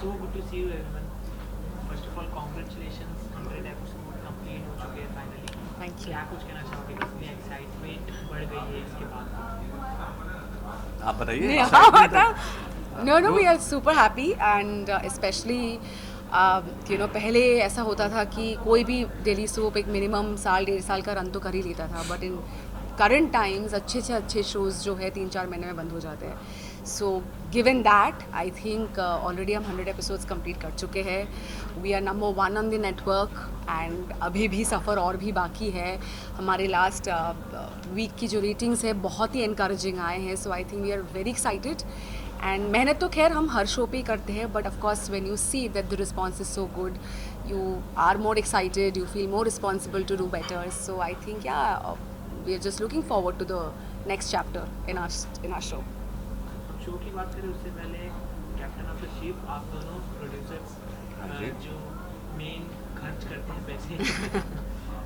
So good to see you everyone. First of all, congratulations, 100 episode complete हो चुके हैं finally. Thank you. क्या कुछ कहना चाहोगे? कितनी एक्साइटमेंट बढ़ गई है इसके बाद? आप बताइए। हाँ, बता. No, we are super happy and especially पहले ऐसा होता था कि कोई भी डेली सोप एक मिनिमम साल 1.5 साल का रन तो कर ही लेता था, बट इन करंट टाइम्स अच्छे से अच्छे शोज़ जो है 3-4 महीने में बंद हो जाते हैं. So given that I think already हम 100 एपिसोड्स कंप्लीट कर चुके हैं. We are number 1 on the network and अभी भी सफ़र और भी बाकी है. हमारे लास्ट वीक की जो रेटिंग्स है बहुत ही इनकरेजिंग आए हैं. So I think we are very excited. And मेहनत तो खैर हम हर शो पे ही करते हैं, but of course when you see that the response is so good, you are more excited, you feel more responsible to do better. So I think we are just looking forward to the next chapter in our show. Show की बात करें उससे पहले captain of the ship आप दोनों producers जो main खर्च करते हैं पैसे.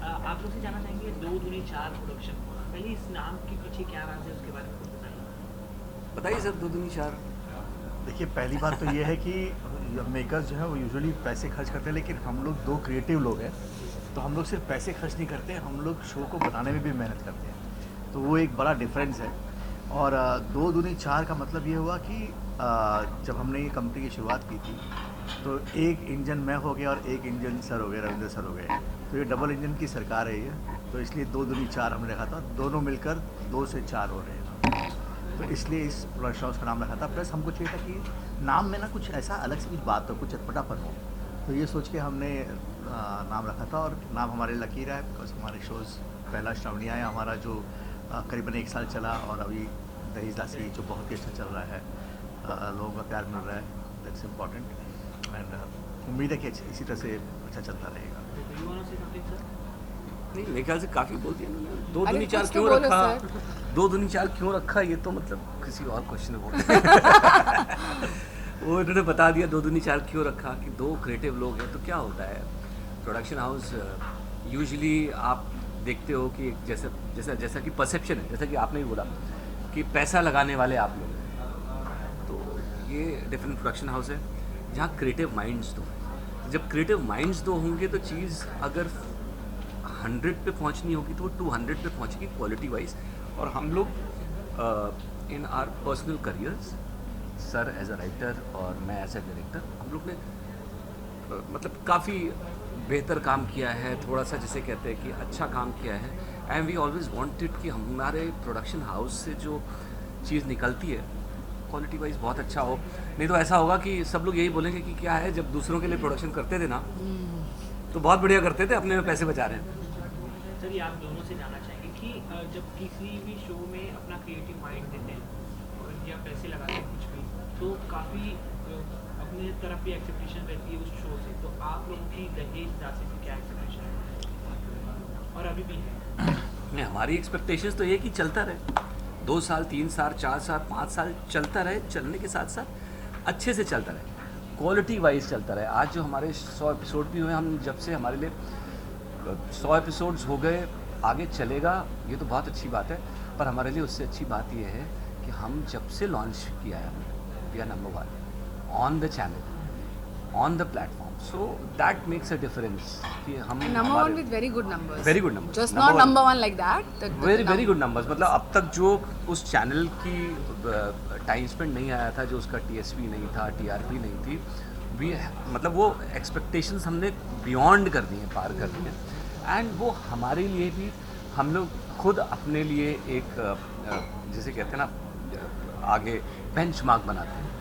आप लोग से जानना चाहेंगे 2 दूनी 4 प्रोडक्शन. पहले इस नाम के पीछे क्या राज है उसके बारे में कुछ बताइए. बताइए सर, 2 दूनी 4. देखिए, पहली बात तो ये है कि मेकर्स जो है वो यूजुअली पैसे खर्च करते हैं, लेकिन हम लोग 2 क्रिएटिव लोग हैं, तो हम लोग सिर्फ पैसे खर्च नहीं करते, हम लोग शो को बनाने में भी मेहनत करते हैं. तो वो एक बड़ा डिफरेंस है. और 2 दूनी 4 का मतलब ये हुआ कि जब हमने ये कंपनी की शुरुआत की थी तो एक इंजन मैं हो गया और एक इंजन सर हो गए, रविंद्र सर हो गए. तो ये डबल इंजन की सरकार है ये, तो इसलिए 2 दूनी 4 हमने रखा था. दोनों मिलकर 2 से 4 हो रहे हैं, तो इसलिए इस प्रोडक्शन हाउस का नाम रखा था. प्लस हमको चाहिए था कि नाम में ना कुछ ऐसा अलग से कुछ बात हो, कुछ चटपटापन हो. तो ये सोच के हमने नाम रखा था. और नाम हमारे लकी रहा है बिकॉज हमारे शोज़ पहला श्रावणी आया हमारा जो करीबन 1 साल चला, और अभी दहेज दासी जो बहुत ही अच्छा चल रहा है, लोगों का प्यार मिल रहा है. That's important. एंड उम्मीद है कि इसी तरह से अच्छा चलता रहेगा. You want to say something, sir? नहीं, मेरे ख्याल से काफ़ी बोल दिया उन्होंने. 2 अरे दूनी 4 कुछ तो क्यों बोलो रखा, सर. 2 दूनी 4 क्यों रखा, ये तो मतलब किसी और क्वेश्चन में बोल वो इन्होंने बता दिया 2 दूनी 4 क्यों रखा, कि 2 क्रिएटिव लोग हैं. तो क्या होता है प्रोडक्शन हाउस, यूजुअली आप देखते हो कि जैसा जैसा जैसा कि परसेप्शन है, जैसा कि आपने भी बोला कि पैसा लगाने वाले आप लोग हैं. तो ये डिफरेंट प्रोडक्शन हाउस है जहाँ क्रिएटिव माइंड्स दो हैं. जब क्रिएटिव माइंड्स दो होंगे तो चीज़ अगर 100 पे पहुंचनी होगी तो वो 200 पे पहुंचेगी क्वालिटी वाइज. और हम लोग in our personal careers, sir as a writer और मैं एज अ डायरेक्टर, हम लोग ने मतलब काफ़ी बेहतर काम किया है, थोड़ा सा जिसे कहते हैं कि अच्छा काम किया है. एंड वी ऑलवेज वांटेड कि हमारे प्रोडक्शन हाउस से जो चीज़ निकलती है क्वालिटी वाइज बहुत अच्छा हो. नहीं तो ऐसा होगा कि सब लोग यही बोलेंगे कि क्या है, जब दूसरों के लिए प्रोडक्शन करते थे ना तो बहुत बढ़िया करते थे, अपने में पैसे बचा रहे हैं. सर ये आप दोनों से जानना चाहेंगे कि जब किसी भी शो में अपना क्रिएटिव माइंड देते हैं और या पैसे लगाते हैं कुछ भी, तो काफ़ी अपने तरफ भी एक्सपेक्टेशन रहती है उस शो से. तो आप लोगों की दहेज दासी से क्या एक्सपेक्टेशन है और अभी भी है? नहीं, हमारी एक्सपेक्टेशंस तो ये कि चलता रहे, 2 साल 3 साल 4 साल 5 साल चलता रहे. चलने के साथ साथ अच्छे से चलता रहे, क्वालिटी वाइज चलता रहे. आज जो हमारे 100 एपिसोड भी हुए, हम जब से हमारे लिए 100 एपिसोड्स हो गए, आगे चलेगा ये तो बहुत अच्छी बात है. पर हमारे लिए उससे अच्छी बात ये है कि हम जब से लॉन्च किया है we are number 1 on the channel, on the platform. So that makes a difference कि हम Number 1 with very good numbers. Very good numbers. Just Number not one. number 1 like that. Very good numbers. मतलब अब तक जो उस channel की time spend नहीं आया था, जो उसका TSP नहीं था, TRP नहीं थी, वी मतलब वो एक्सपेक्टेशंस हमने बियॉन्ड कर दी हैं, पार कर दी हैं. एंड वो हमारे लिए भी, हम लोग खुद अपने लिए एक जिसे कहते हैं ना आगे बेंचमार्क बनाते हैं.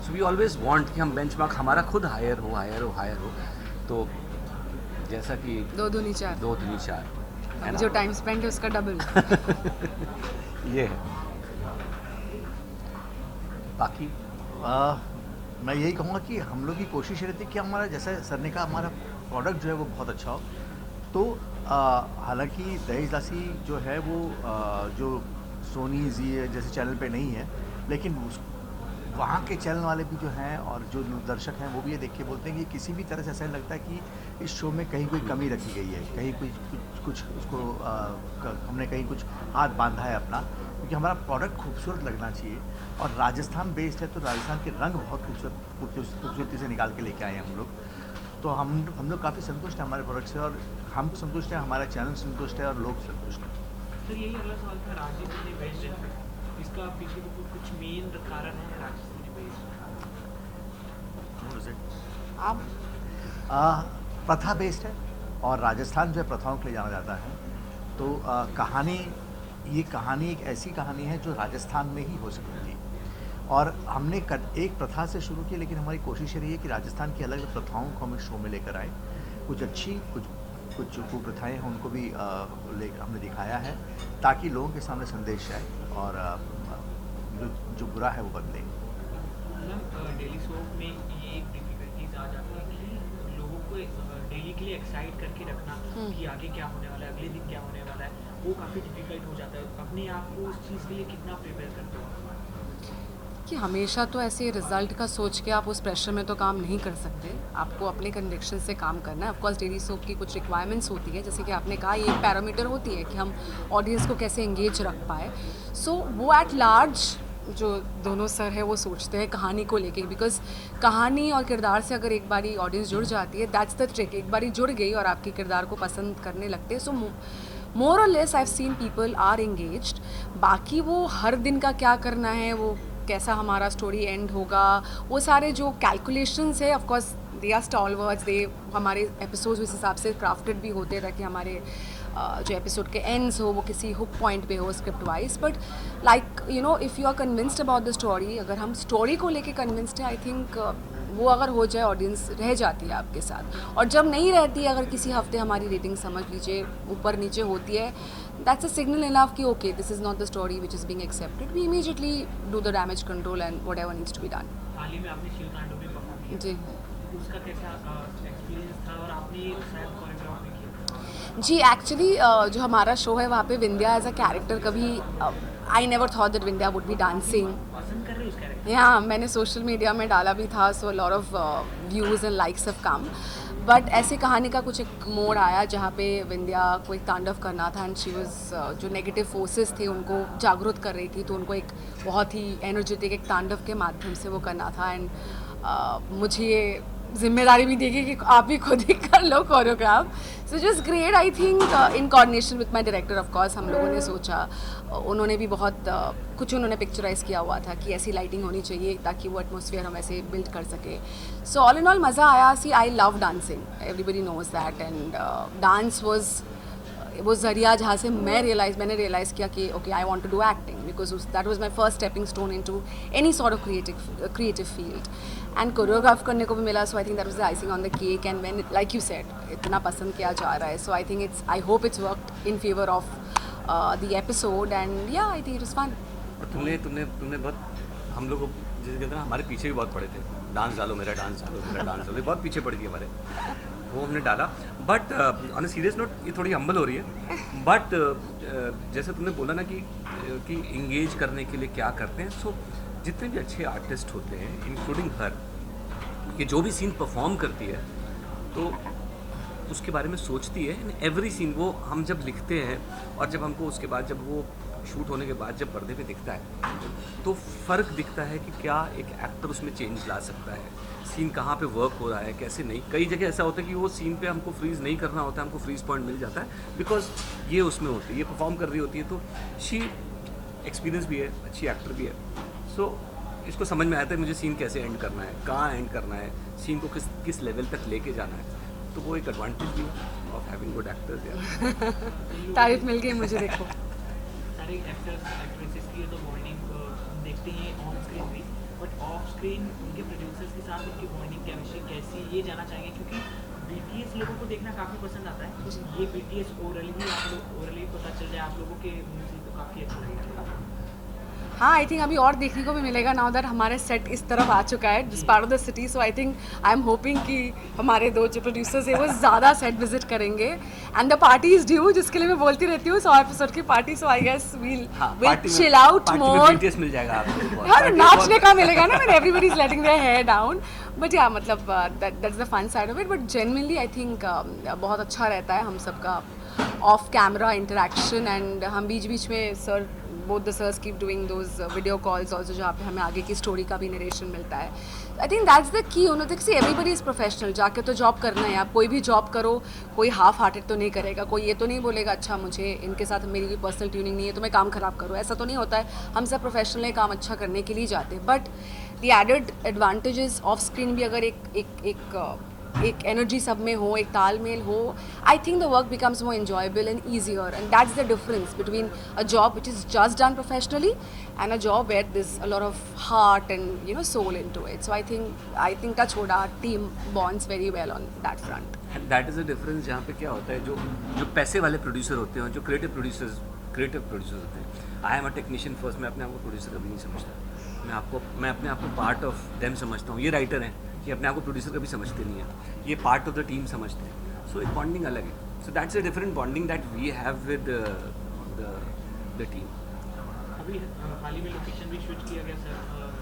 सो वी ऑलवेज वांट कि हम बेंचमार्क हमारा खुद हायर हो. तो जैसा कि 2 दूनी 4. 2 दूनी 4 है ना? जो टाइम स्पेंड है उसका डबल. ये है. बाकी मैं यही कहूँगा कि हम लोग की कोशिश रहती है कि हमारा, जैसा सर ने कहा, हमारा प्रोडक्ट जो है वो बहुत अच्छा हो. तो हालांकि दहेज दासी जो है वो जो सोनी जी जैसे चैनल पे नहीं है, लेकिन वहाँ के चैनल वाले भी जो हैं और जो दर्शक हैं वो भी ये देख के बोलते हैं कि किसी भी तरह से ऐसा लगता है कि इस शो में कहीं कोई कमी रखी गई है, कहीं कुछ उसको हमने कहीं कुछ हाथ बांधा है अपना, क्योंकि हमारा प्रोडक्ट खूबसूरत लगना चाहिए। और राजस्थान बेस्ड है तो राजस्थान के रंग बहुत खूबसूरती से निकाल के लेके आए हैं हम लोग। तो हम लोग काफ़ी संतुष्ट हैं हमारे प्रोडक्ट से, और हम संतुष्ट हैं, हमारा चैनल संतुष्ट है और लोग संतुष्ट हैं। सर यही अगला सवाल था, राजस्थानी बेस्ड है, इसका पीछे कुछ मेन कारण है राजस्थानी बेस्ड? आप प्रथा बेस्ड है और राजस्थान जो है प्रथाओं के लिए जाना जाता है। तो ये कहानी एक ऐसी कहानी है जो राजस्थान में ही हो सकती थी, और हमने एक प्रथा से शुरू की, लेकिन हमारी कोशिश ये रही है कि राजस्थान की अलग अलग प्रथाओं को हम इस शो में लेकर आए। कुछ अच्छी, कुछ जो कुप्रथाएँ हैं उनको भी हमने दिखाया है, ताकि लोगों के सामने संदेश आए और जो बुरा है वो बदले। मैम डेली सोप में ये एक डिफिकल्टीज आ जाती है कि लोगों को डेली के लिए एक्साइट करके रखना कि आगे क्या होने वाला है, अगले दिन क्या होने वाला है, वो काफ़ी डिफिकल्ट हो जाता है। अपने आप को उस चीज़ के लिए कितना प्रिपेयर करते हो? कि हमेशा तो ऐसे रिजल्ट का सोच के आप उस प्रेशर में तो काम नहीं कर सकते, आपको अपने कन्विक्शन से काम करना है। ऑफकोर्स डेली सोप की कुछ रिक्वायरमेंट्स होती है, जैसे कि आपने कहा ये एक पैरामीटर होती है कि हम ऑडियंस को कैसे एंगेज रख पाए। सो वो एट लार्ज जो दोनों सर है वो सोचते हैं कहानी को लेके, बिकॉज कहानी और किरदार से अगर एक बारी ऑडियंस जुड़ जाती है, दैट्स द ट्रिक। एक बारी जुड़ गई और आपके किरदार को पसंद करने लगते हैं, सो मोर और less I have seen people are engaged. बाकी वो हर दिन का क्या करना है, वो कैसा हमारा स्टोरी एंड होगा, वो सारे जो कैलकुलेशंस है, of course they are stalwarts, they हमारे एपिसोड्स उस हिसाब से क्राफ्टेड भी होते ताकि हमारे जो एपिसोड के एंड्स हो वो किसी हुक पॉइंट पे हो script wise. But like you know, if you are convinced about the story, अगर हम स्टोरी को लेके कन्विंस्ड है, आई थिंक वो अगर हो जाए ऑडियंस रह जाती है आपके साथ। और जब नहीं रहती है, अगर किसी हफ्ते हमारी रेटिंग समझ लीजिए ऊपर नीचे होती है, दैट्स अ सिग्नल इनफ कि okay this is not the story which is being accepted, we immediately do the damage control and whatever needs to be done. हाल ही में आपने शिवतांडव भी परफॉर्म किया, जी उसका कैसा एक्सपीरियंस था और आपने शायद कोरियोग्राफ भी किया? जी, एक्चुअली जो हमारा शो है वहाँ पे विंध्या एज अ कैरेक्टर कभी I never thought that Vindhya would be dancing. पसंद कर रहे हो उस कैरेक्टर? हाँ, मैंने सोशल मीडिया में डाला भी था, so lot of views and likes have come. But ऐसी कहानी का कुछ एक मोड़ आया जहाँ पे विंध्या को एक तांडव करना था, एंड शी वाज जो नेगेटिव फोर्सेस थे उनको जागरूक कर रही थी, तो उनको एक बहुत ही एनर्जेटिक एक तांडव के माध्यम से वो करना था। एंड मुझे ये जिम्मेदारी भी दी गई कि आप ही खुद ही कर लो choreograph. So just great, I think in coordination with my director of course हम लोगों ने सोचा, उन्होंने भी बहुत कुछ उन्होंने पिक्चराइज किया हुआ था कि ऐसी लाइटिंग होनी चाहिए ताकि वो एटमॉस्फेयर हम ऐसे बिल्ड कर सके। सो ऑल इन ऑल मज़ा आया। See I love dancing, everybody knows that, and dance was वो ज़रिया जहाँ से मैंने रियलाइज़ किया कि okay I want to do acting, because that was my first stepping stone into any sort of creative field. And choreograph करने को भी मिला, so I think that was the icing on the cake. And when like you said इतना पसंद किया जा रहा है, so I think I hope it's worked in favour of the episode, and yeah I think it was fun. और तुमने बहुत हम लोग को जैसे कहते हैं ना, हमारे पीछे भी बहुत पड़े थे, डांस डालो मेरा, डांस डालो मेरा, डांस डालो, बहुत पीछे पड़ी थी हमारे, वो हमने डाला। But on a serious note, ये थोड़ी हम्बल हो रही है, बट जैसे तुमने बोला ना कि इंगेज करने के लिए क्या करते हैं, सो जितने भी अच्छे आर्टिस्ट होते हैं इंक्लूडिंग हर, कि जो भी सीन परफॉर्म करती है तो उसके बारे में सोचती है इन एवरी सीन। वो हम जब लिखते हैं और जब हमको उसके बाद जब वो शूट होने के बाद जब पर्दे पे दिखता है तो फ़र्क दिखता है कि क्या एक एक्टर उसमें चेंज ला सकता है, सीन कहाँ पे वर्क हो रहा है, कैसे नहीं। कई जगह ऐसा होता है कि वो सीन पे हमको फ्रीज़ नहीं करना होता है, हमको फ्रीज़ पॉइंट मिल जाता है बिकॉज ये उसमें होती है, ये परफॉर्म कर रही होती है, तो शी एक्सपीरियंस भी है, अच्छी एक्टर भी है। सो इसको समझ में आता है मुझे सीन कैसे एंड करना है, कहाँ एंड करना है, सीन को किस लेवल तक लेके जाना है। तो वो एक एडवांटेज भी है ऑफ हैविंग गुड एक्टर्स यार। तारीफ मिल गई मुझे। देखो सारे एक्टर्स एक्ट्रेसेस की तो बॉन्डिंग हम देखते हैं ऑन स्क्रीन भी, बट ऑफ स्क्रीन उनके प्रोड्यूसर्स के साथ उनकी बॉन्डिंग केमिस्ट्री कैसी, ये जानना चाहेंगे, क्योंकि BTS लोगों को देखना काफ़ी पसंद आता है। ये BTS ओरली भी आप लोग ओरली पता चल जाए आप लोगों के मुँह से तो काफ़ी अच्छा लगेगा। हाँ आई थिंक अभी और देखने को भी मिलेगा नाउ दैट हमारे सेट इस तरफ आ चुका है जिस part of the city. So I think I am hoping कि हमारे 2 जो प्रोड्यूसर्स है वो ज़्यादा सेट विजिट करेंगे. And the party is due जिसके लिए मैं बोलती रहती हूँ 100 एपिसोड की party. So I guess we'll chill out more. BTS मिल जाएगा आपको. हाँ नाचने का मिलेगा ना. when everybody is letting their hair down. But या मतलब that's the fun side of it. But genuinely I think बहुत अच्छा रहता है हम सबका ऑफ कैमरा इंटरेक्शन. एंड हम बीच बीच में sir both the sirs keep doing those video calls also जहाँ पे हमें आगे की स्टोरी का भी नरेशन मिलता है. I think that's the key. उन्होंने सी एवरीबडी इज़ प्रोफेशनल. जाके तो जॉब करना है. आप कोई भी जॉब करो कोई हाफ हार्टेड तो नहीं करेगा. कोई ये तो नहीं बोलेगा अच्छा मुझे इनके साथ मेरी कोई पर्सनल ट्यूनिंग नहीं है तो मैं काम ख़राब करूँ. ऐसा तो नहीं होता है. हम सब प्रोफेशनल काम अच्छा करने के लिए जाते हैं. But the added advantages of screen भी अगर एक एनर्जी सब में हो, एक तालमेल हो, I think the work becomes more enjoyable and easier. And that's the difference between a job which is just done professionally and a job where there's a lot of heart and soul into it. So I think touch wood our team bonds very well on that front. And that is the difference. जहाँ पे क्या होता है जो पैसे वाले producer होते हैं, जो क्रिएटिव प्रोड्यूसर्स होते हैं. I am a technician first. मैं अपने आप को प्रोड्यूसर कभी नहीं समझता. मैं अपने आप को पार्ट ऑफ देम समझता हूँ. ये राइटर हैं ये अपने आप को प्रोड्यूसर कभी समझते नहीं है. ये पार्ट ऑफ द टीम समझते हैं. सो एक बॉन्डिंग अलग है. So that's a different bonding that we have with the team. अभी हाल ही में लोकेशन भी स्विच किया गया सर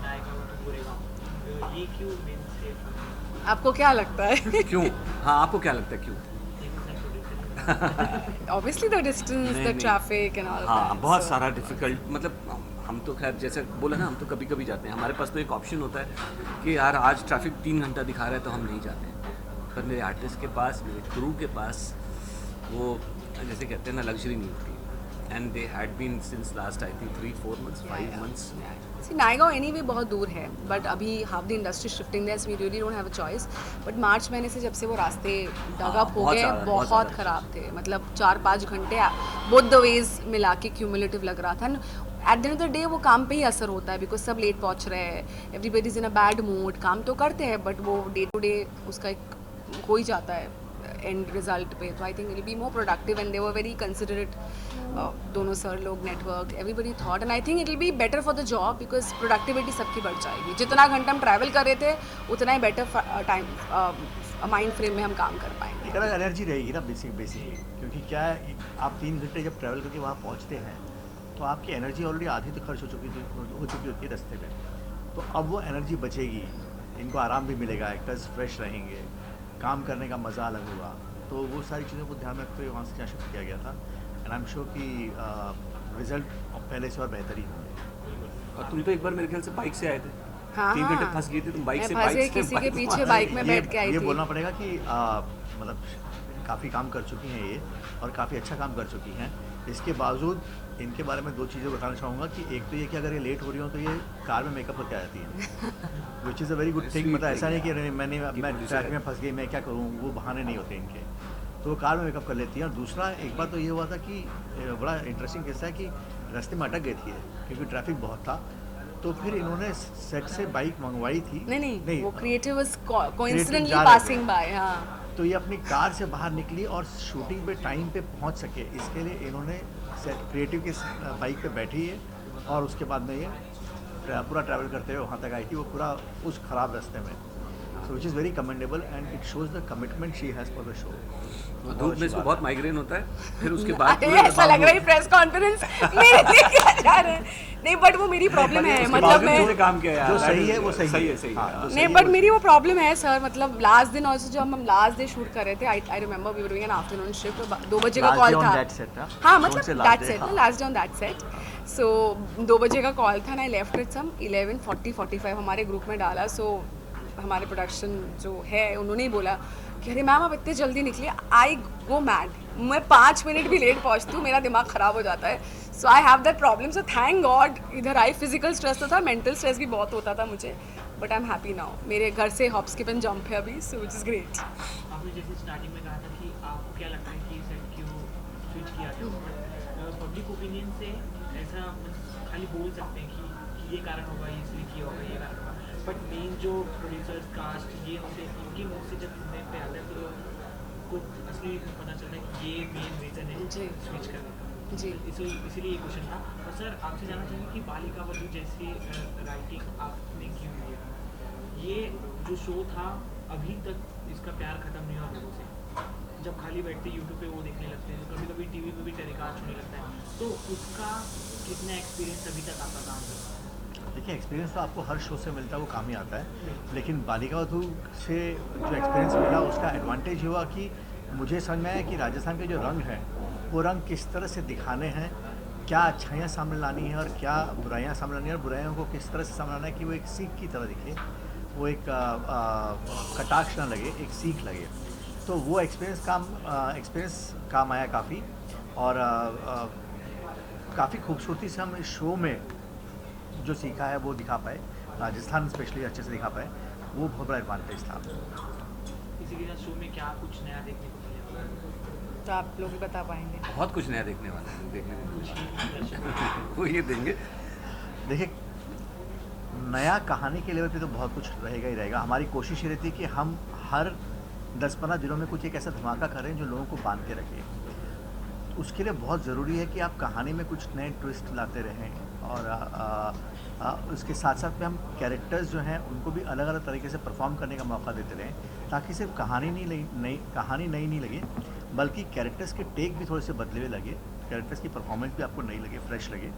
नायगांव टू गोरेगांव. ये क्यों मेन से आपको क्या लगता है? क्यों? हाँ आपको क्या लगता है क्यों? Obviously the distance, the traffic and all of that. हाँ बहुत सारा डिफिकल्ट. मतलब हम तो खैर जैसे बोला ना हम तो कभी कभी जाते हैं. हमारे पास तो एक ऑप्शन होता है कि यार आज ट्रैफिक 3 घंटा दिखा रहा है तो हम नहीं जाते हैं. पर मेरे आर्टिस्ट के पास मेरे क्रू के पास वो जैसे कहते हैं ना लग्जरी नहीं होती. And they had been since last I think 3-4 months 5 months. See, Naigaon anyway बहुत दूर है. बट अभी half the industry shifting there. We really don't have a choice. But March महीने से जब से वो रास्ते डग अप हो गए बहुत ख़राब थे. मतलब 4-5 घंटे बोथ द वेज मिला के क्यूमुलेटिव लग रहा था. At the end of the day वो काम पे ही असर होता है बिकॉज सब लेट पहुंच रहे हैं. Everybody is in a bad mood. काम तो करते हैं बट वो डे टू डे उसका एक हो ही जाता है एंड रिजल्ट पे. तो आई think it will be more productive. And they were very considerate दोनों सर लोग network everybody thought. And I think it will be better for the job because productivity सबकी बढ़ जाएगी. जितना घंटा हम ट्रैवल कर रहे थे उतना ही बेटर टाइम माइंड फ्रेम में हम काम कर पाएंगे. एक अलग एनर्जी रहेगी ना बेसिकली. क्योंकि क्या है आप 3 घंटे जब ट्रैवल करके वहाँ पहुँचते हैं तो आपकी एनर्जी ऑलरेडी आधी तो खर्च हो चुकी होती है रास्ते में. तो अब वो एनर्जी बचेगी. इनको आराम भी मिलेगा. एक्टर्स फ्रेश रहेंगे. काम करने का मज़ा अलग होगा. तो वो सारी चीज़ों को ध्यान रखते हुए वहाँ से क्या शिफ्ट किया गया था. एंड आई एम श्योर कि रिजल्ट पहले से और बेहतर ही होंगे. और तुम तो एक बार मेरे ख्याल से बाइक से आए थे. हाँ 3 घंटे फंस गई थी तुम बाइक से. किसी के पीछे बाइक में बैठ के आई ये थी. बोलना पड़ेगा कि मतलब काफ़ी काम कर चुकी हैं ये और काफ़ी अच्छा काम कर चुकी हैं. इसके बावजूद इनके बारे में 2 चीज़ें बताना चाहूँगा कि एक तो ये कि अगर ये लेट हो रही हो तो ये कार में मेकअप करके आ जाती है. Which is a very good thing. मतलब ऐसा नहीं कि मैं ट्रैक में फंस गई मैं क्या करूँ. वो बहाने नहीं होते इनके. तो वो कार में मेकअप कर लेती है. और दूसरा एक बार तो ये हुआ था कि बड़ा इंटरेस्टिंग किस्सा है कि रास्ते में अटक गई थी क्योंकि ट्रैफिक बहुत था. तो फिर इन्होंने सेट से बाइक मंगवाई थी. नहीं वो क्रिएटिव वाज कोइंसिडेंटली जा रहे थे. Passing by. हाँ तो ये अपनी कार से बाहर निकली और शूटिंग पे टाइम पे पहुंच सके इसके लिए इन्होंने क्रिएटिव की बाइक पे बैठी है. और उसके बाद में ये पूरा ट्रैवल करते हुए वहाँ तक आई थी. वो पूरा उस ख़राब रास्ते में. So which is very commendable and it shows the commitment she has for the show. धूप में इसको बहुत माइग्रेन होता है. फिर उसके बाद ऐसा लग रहा है प्रेस कॉन्फ्रेंस मेरे लिए क्या जा रहे हैं. नहीं बट वो मेरी प्रॉब्लम है. मतलब मैं काम किया यार. जो सही है वो सही है. नहीं बट मेरी वो प्रॉब्लम है सर. मतलब लास्ट दिन ऑल्सो जब हम लास्ट डे शूट कर रहे थे I remember we were doing an afternoon shift. 2 बजे का कॉल था. हाँ मतलब दैट सेट ना last day on that set. So 2 बजे का कॉल था. आई लेफ्ट एट सम 11:40-45 हमारे ग्रुप में डाला. सो हमारे प्रोडक्शन जो है उन्होंने ही बोला कि अरे मैम आप इतने जल्दी निकलिए. आई गो मैड. मैं 5 मिनट भी लेट पहुंचती हूँ मेरा दिमाग ख़राब हो जाता है. So I have that problem. So thank God इधर आई. फिजिकल स्ट्रेस तो था मेंटल स्ट्रेस भी बहुत होता था मुझे. But I am happy now. मेरे घर से हॉप स्किप एंड जंप है अभी. सो विच इज़ ग्रेट. आपने जैसे स्टार्टिंग में कहा था कि आपको क्या लगता है कि सेट क्यों स्विच किया था. पब्लिक ओपिनियन से ऐसा खाली बोल सकते हैं कि ये कारण होगा इसलिए किया होगा ये कारण होगा. बट मेन जो प्रोड्यूसर्स कास्ट ये होते हैं इनकी मुँह से जब सुनने पे आता है तो को असली पता चलता है कि ये मेन रीज़न है स्विच करने का. जी। इसीलिए ये क्वेश्चन था। और सर आपसे जानना चाहेंगे कि बालिका वधू जैसी राइटिंग आपने की हुई है, ये जो शो था अभी तक इसका प्यार खत्म नहीं हुआ लोगों से। जब खाली बैठते यूट्यूब पे वो देखने लगते हैं, कभी कभी टीवी पे भी टेलीकास्ट होने लगता है, तो उसका कितना एक्सपीरियंस अभी तक आपका काम है? देखिए, एक्सपीरियंस तो आपको हर शो से मिलता है, वो काम ही आता है। लेकिन बालिका वधू से जो एक्सपीरियंस मिला उसका एडवांटेज हुआ कि मुझे समझ में आया कि राजस्थान के जो रंग हैं वो रंग किस तरह से दिखाने हैं, क्या अच्छाइयाँ सामने लानी है और क्या बुराइयाँ सामने लानी है, और बुराइयों को किस तरह से सामने लाना है कि वो एक सीख की तरह दिखे, वो एक कटाक्ष ना लगे, एक सीख लगे। तो वो एक्सपीरियंस काम आया काफ़ी। और काफ़ी खूबसूरती से हम इस शो में जो सीखा है वो दिखा पाए, राजस्थान स्पेशली अच्छे से दिखा पाए, वो बहुत बड़ा एडवांटेज था। इसी के साथ शो में क्या कुछ नया देखने को मिलेगा? तो आप लोग ही बता पाएंगे। बहुत कुछ नया देखने वाले हैं, देखने को वो ये देंगे। देखिए, नया कहानी के लेवल पे तो बहुत कुछ रहेगा ही रहेगा। हमारी कोशिश ये रहती है कि हम हर 10-15 दिनों में कुछ एक ऐसा धमाका करें जो लोगों को बांध के रखे। उसके लिए बहुत ज़रूरी है कि आप कहानी में कुछ नए ट्विस्ट लाते रहें, और उसके साथ साथ में हम कैरेक्टर्स जो हैं उनको भी अलग अलग तरीके से परफॉर्म करने का मौका देते रहें, ताकि सिर्फ कहानी नई नहीं लगे, बल्कि कैरेक्टर्स के टेक भी थोड़े से बदले हुए लगे, कैरेक्टर्स की परफॉर्मेंस भी आपको नई लगे, फ्रेश लगे।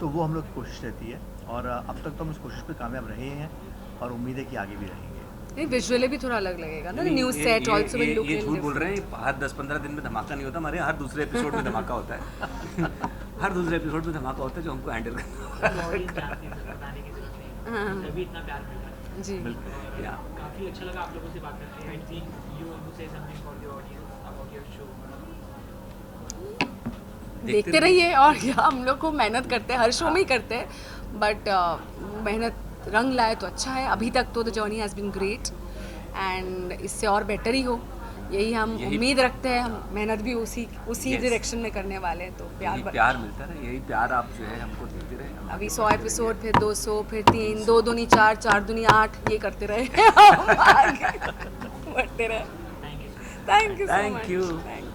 तो वो हम लोग की कोशिश रहती है, और अब तक तो हम इस कोशिश पे कामयाब रहे हैं, और उम्मीद है कि आगे भी रहेंगे। नहीं, विजुअली भी थोड़ा अलग लगेगा ना, नहीं, news set also will look ये झूठ बोल रहे हैं। हर 10-15 दिन में धमाका नहीं होता, हमारे हर दूसरे एपिसोड में धमाका होता है। हर दूसरे एपिसोड में धमाका होता है जो हमको हैंडल करना ऑडियंस जानती है, बताने की जरूरत नहीं है, तभी इतना प्यार मिल रहा है। जी। बिल्कुल। या काफ़ी अच्छा लगा आप लोगों से बात करके। I think you want to say something for the audience about your show. देखते रहिए, और क्या, हम लोग को मेहनत करते हैं, हर शो में ही करते हैं, बट मेहनत रंग लाए तो अच्छा है। अभी तक तो the journey has been great, and इससे और बेटर ही हो, यही हम उम्मीद रखते हैं। हम मेहनत भी उसी Yes. डायरेक्शन में करने वाले हैं, तो प्यार मिलता रहे, यही प्यार आप जो है हमको देते रहे। हम अभी 100 एपिसोड, फिर 200, फिर 3, 2 दूनी 4, 4 दूनी 8, ये करते रहे हम आगे बढ़ते रहे। Thank you. Thank you so Thank much. you. Thank you.